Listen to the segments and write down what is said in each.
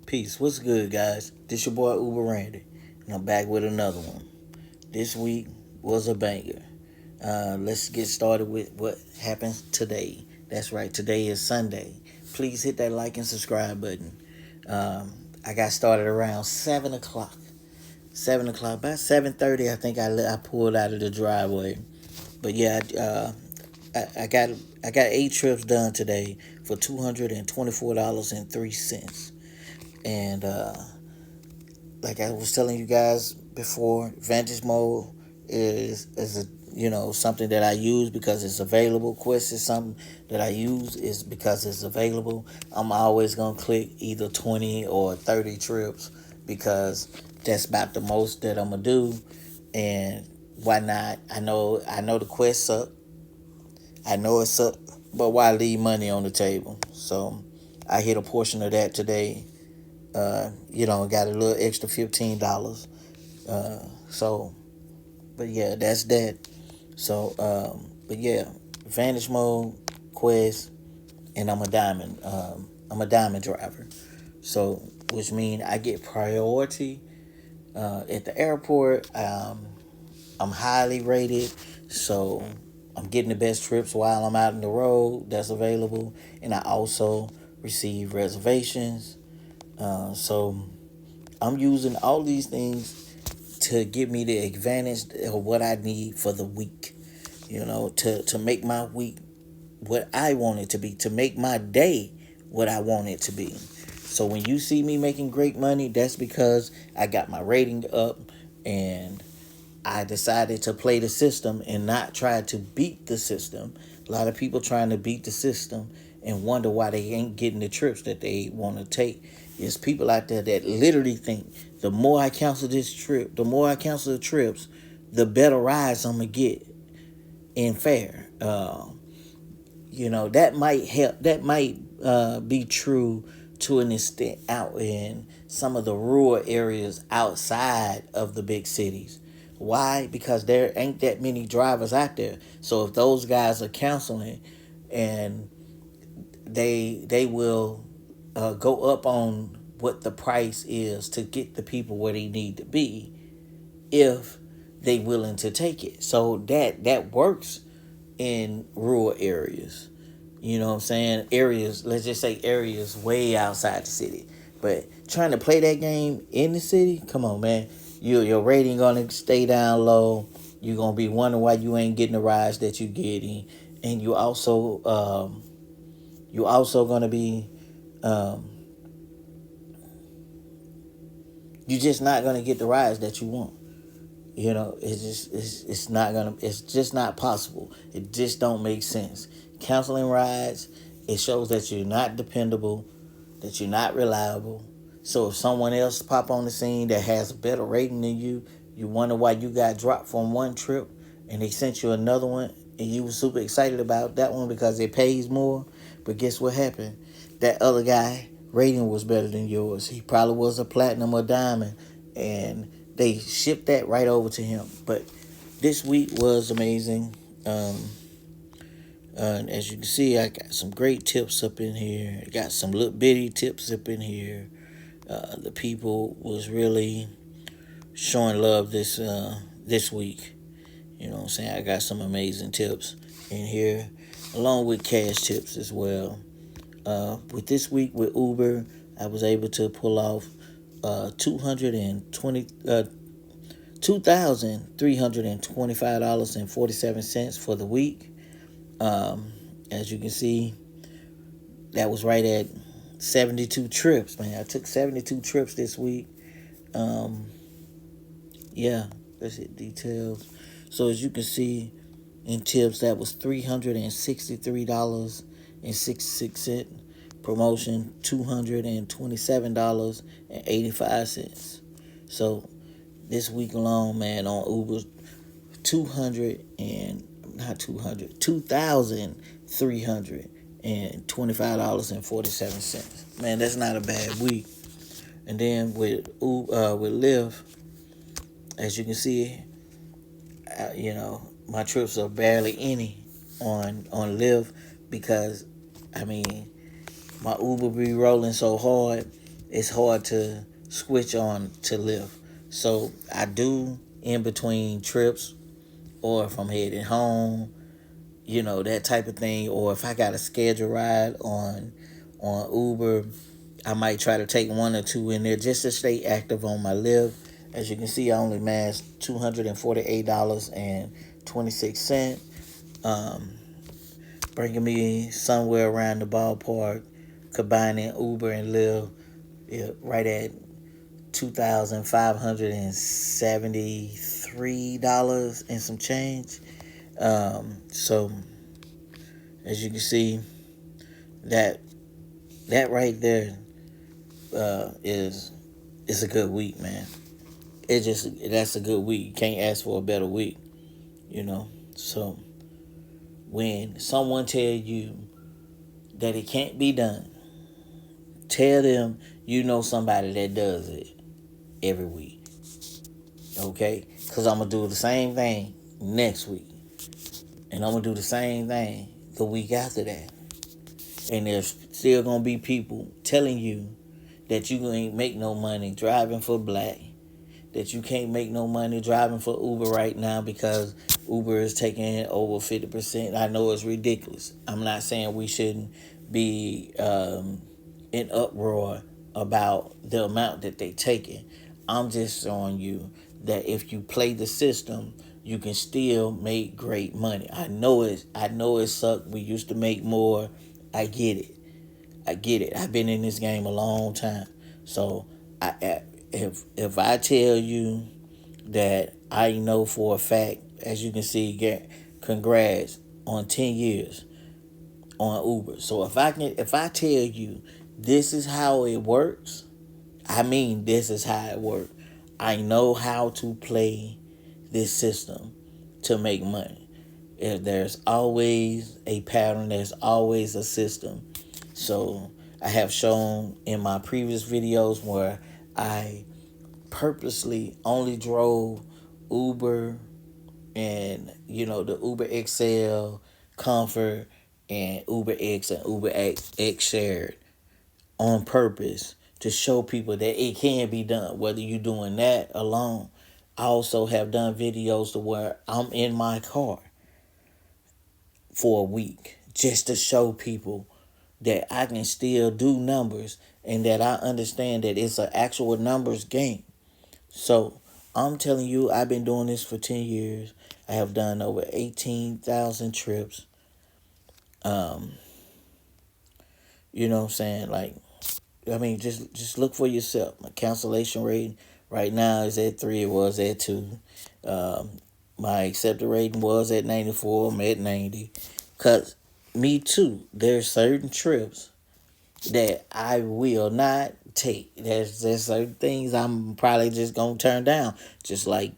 Peace. What's good, guys? This your boy Uber Randy, and I'm back with another one. This week was a banger. Let's get started with what happened today. That's right, today is Sunday. Please hit that like and subscribe button. Um, I got started around 7 o'clock. 7 o'clock, about 7:30, I think I pulled out of the driveway. But yeah, I got I got 8 trips done today for $224.03. And like I was telling you guys before, Vantage Mode is a something that I use because it's available. Quest is something that I use is because it's available. I'm always gonna click either 20 or 30 trips because that's about the most that I'm gonna do. And why not? I know the Quest suck. I know it suck, but why leave money on the table? So I hit a portion of that today. Got a little extra $15. So, but yeah, that's that. So, but yeah, Vantage Mode, Quest, and I'm a diamond driver. So, which means I get priority at the airport. I'm highly rated, so I'm getting the best trips while I'm out on the road that's available, and I also receive reservations. So I'm using all these things to give me the advantage of what I need for the week. To make my week what I want it to be, to make my day what I want it to be. So when you see me making great money, that's because I got my rating up and I decided to play the system and not try to beat the system. A lot of people trying to beat the system and wonder why they ain't getting the trips that they want to take. There's people out there that literally think the more I cancel this trip, the more I cancel the trips, the better rides I'm gonna get in fare. That might help. That might be true to an extent out in some of the rural areas outside of the big cities. Why? Because there ain't that many drivers out there. So if those guys are counseling, and they will go up on what the price is to get the people where they need to be, if they willing to take it. So that works in rural areas. You know what I'm saying? Areas, let's just say areas way outside the city. But trying to play that game in the city, come on, man. Your rating gonna stay down low. You're gonna be wondering why you ain't getting the rides that you getting, and you also gonna be um, you just not gonna get the rides that you want. It's just not possible. It just don't make sense. Canceling rides, it shows that you're not dependable, that you're not reliable. So if someone else pop on the scene that has a better rating than you wonder why you got dropped from one trip and they sent you another one and you were super excited about that one because it pays more. But guess what happened? That other guy rating was better than yours. He probably was a platinum or diamond, and they shipped that right over to him. But this week was amazing. And as you can see, I got some great tips up in here. I got some little bitty tips up in here. The people was really showing love this week. You know what I'm saying? I got some amazing tips in here, along with cash tips as well. With this week with Uber, I was able to pull off $2,325.47 for the week. As you can see, that was right at 72 trips, man. I took 72 trips this week. Um, yeah, let's hit details. So as you can see in tips, that was $363.66. Promotion $227.85. So this week alone, man, on Uber, 200 and not 200, $2,325.47. Man, that's not a bad week. And then with Lyft, as you can see, my trips are barely any on Lyft because, I mean, my Uber be rolling so hard. it's hard to switch on to Lyft. So I do in between trips, or if I'm heading home, that type of thing. Or if I got a scheduled ride on Uber, I might try to take one or two in there just to stay active on my Lyft. As you can see, I only managed $248.26, um, bringing me somewhere around the ballpark, combining Uber and Lyft, yeah, right at $2,573 and some change. So as you can see, that that right there is a good week, man. That's a good week. You can't ask for a better week, you know. So when someone tell you that it can't be done, tell them you know somebody that does it every week. Okay? Because I'm going to do the same thing next week. And I'm going to do the same thing the week after that. And there's still going to be people telling you that you ain't make no money driving for Black, that you can't make no money driving for Uber right now because Uber is taking over 50%. I know it's ridiculous. I'm not saying we shouldn't be in uproar about the amount that they taking. I'm just showing you that if you play the system, you can still make great money. I know it sucked. We used to make more. I get it. I get it. I've been in this game a long time. So if I tell you that I know for a fact, as you can see, congrats on 10 years on Uber. So if I tell you this is how it works, I mean this is how it works. I know how to play this system to make money. If there's always a pattern, there's always a system. So I have shown in my previous videos where I purposely only drove Uber and the Uber XL, Comfort, and Uber X and Uber X Shared on purpose to show people that it can be done. Whether you're doing that alone, I also have done videos to where I'm in my car for a week just to show people that I can still do numbers and that I understand that it's an actual numbers game. So I'm telling you, I've been doing this for 10 years. I have done over 18,000 trips. Um, you know what I'm saying? Like, I mean, just look for yourself. My cancellation rate right now is at 3. It was at 2. Um, my accepted rating was at 94. I'm at 90. Because me too, there's certain trips that I will not take. There's certain things I'm probably just gonna turn down, just like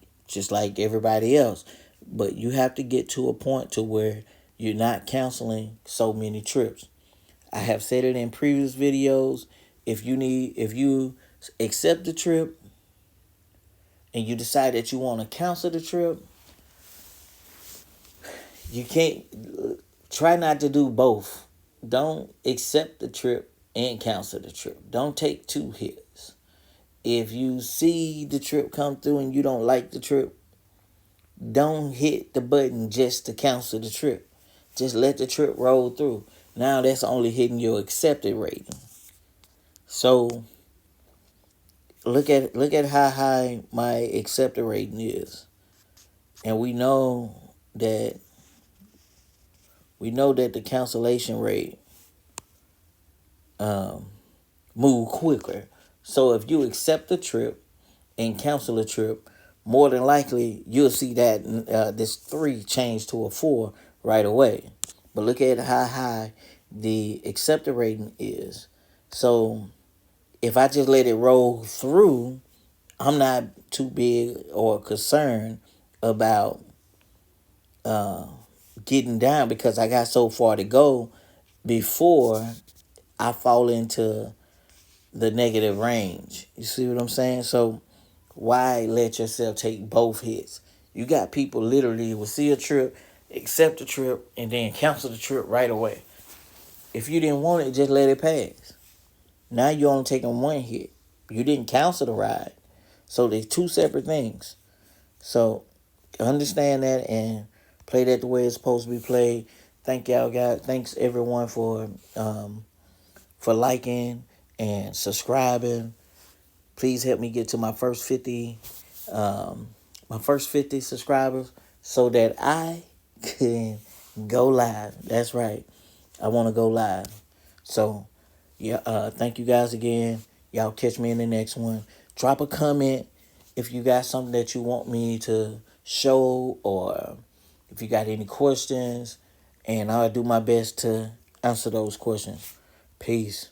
everybody else. But you have to get to a point to where you're not canceling so many trips. I have said it in previous videos. If you accept the trip and you decide that you want to cancel the trip, you can't. Try not to do both. Don't accept the trip and cancel the trip. Don't take two hits. If you see the trip come through and you don't like the trip, don't hit the button just to cancel the trip. Just let the trip roll through. Now that's only hitting your accepted rating. So look at how high my accepted rating is. And that we know that the cancellation rate move quicker. So if you accept the trip and cancel a trip, more than likely you'll see that this 3 change to a 4 right away. But look at how high the accepted rating is. So if I just let it roll through, I'm not too big or concerned about getting down because I got so far to go before I fall into the negative range. You see what I'm saying? So why let yourself take both hits? You got people literally will see a trip, accept the trip, and then cancel the trip right away. If you didn't want it, just let it pass. Now you're only taking one hit. You didn't cancel the ride. So they're two separate things. So understand that and play that the way it's supposed to be played. Thank y'all guys. Thanks everyone for liking and subscribing. Please help me get to my first 50 subscribers so that I can go live. That's right. I want to go live. So, yeah, thank you guys again. Y'all catch me in the next one. Drop a comment if you got something that you want me to show or if you got any questions, and I'll do my best to answer those questions. Peace.